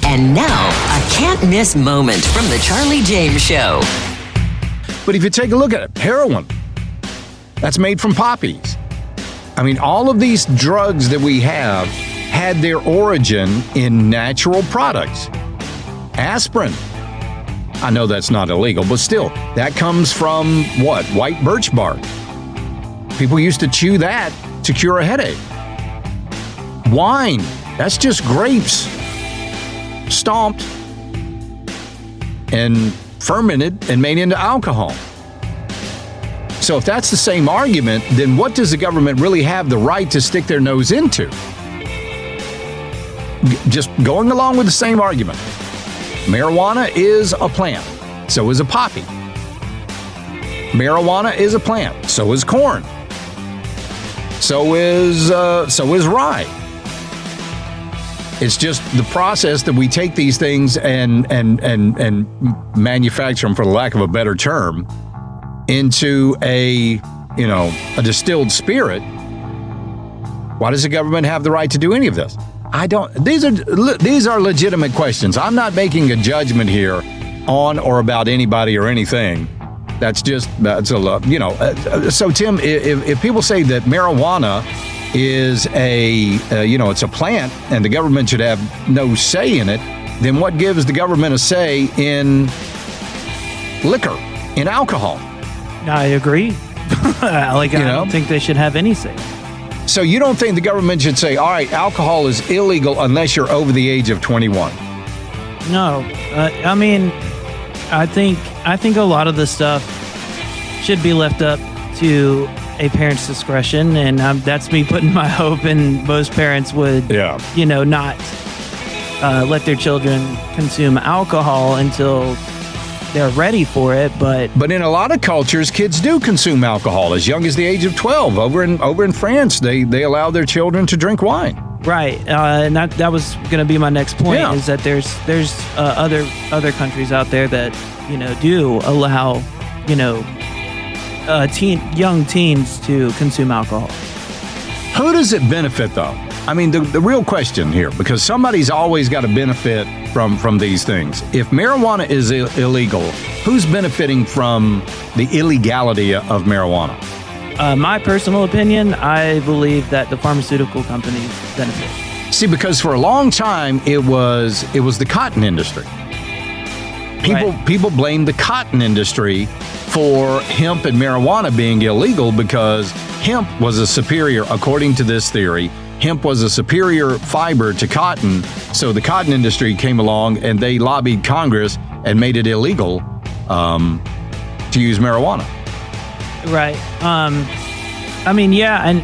And now, a can't-miss moment from the Charlie James Show. But if you take a look at it, heroin, that's made from poppies. I mean, all of these drugs that we have had their origin in natural products. Aspirin. I know that's not illegal, but still, that comes from what? White birch bark. People used to chew that to cure a headache. Wine, that's just grapes stomped and fermented and made into alcohol. So if that's the same argument, then what does the government really have the right to stick their nose into? Just going along with the same argument. Marijuana is a plant, so is a poppy. Marijuana is a plant, so is corn. So is rye. It's just the process that we take these things and manufacture them, for the lack of a better term, into a distilled spirit. Why does the government have the right to do any of this? I don't. These are legitimate questions. I'm not making a judgment here on or about anybody or anything. So Tim, if people say that marijuana is it's a plant and the government should have no say in it, then what gives the government a say in liquor, in alcohol? I agree. I don't think they should have any say. So you don't think the government should say, all right, alcohol is illegal unless you're over the age of 21? No. I think a lot of the stuff should be left up to a parent's discretion, and that's me putting my hope in most parents would, not let their children consume alcohol until they're ready for it. But in a lot of cultures, kids do consume alcohol as young as the age of 12. Over in France, they allow their children to drink wine. Right, and that was going to be my next point. Is that there's other countries out there that do allow young teens to consume alcohol. Who does it benefit, though? I mean, the real question here, because somebody's always got to benefit from these things. If marijuana is illegal, who's benefiting from the illegality of marijuana? My personal opinion, I believe that the pharmaceutical companies benefit. See, because for a long time, it was the cotton industry. People blame the cotton industry for hemp and marijuana being illegal because hemp was according to this theory, hemp was a superior fiber to cotton. So the cotton industry came along and they lobbied Congress and made it illegal to use marijuana. Right. And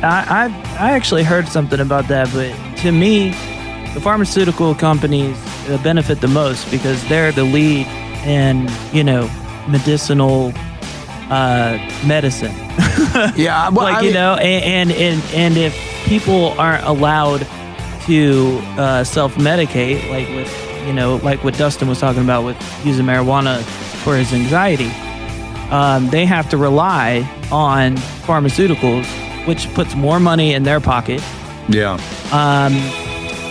I actually heard something about that, but to me, the pharmaceutical companies benefit the most because they're the lead in, medicinal medicine. Yeah, well, and if people aren't allowed to self-medicate, like what Dustin was talking about with using marijuana for his anxiety, they have to rely on pharmaceuticals, which puts more money in their pocket. Yeah.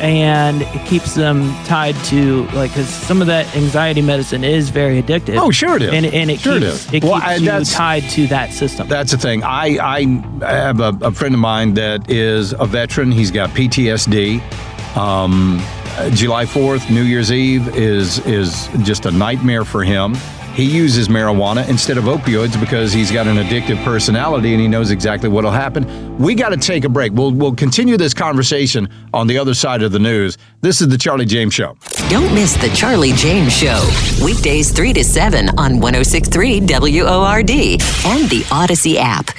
And it keeps them tied to, because some of that anxiety medicine is very addictive. Oh, sure it is. And it keeps you tied to that system. That's the thing. I have a friend of mine that is a veteran. He's got PTSD. July 4th, New Year's Eve, is just a nightmare for him. He uses marijuana instead of opioids because he's got an addictive personality and he knows exactly what'll happen. We got to take a break. We'll continue this conversation on the other side of the news. This is the Charlie James Show. Don't miss the Charlie James Show. Weekdays 3 to 7 on 106.3 WORD and the Odyssey app.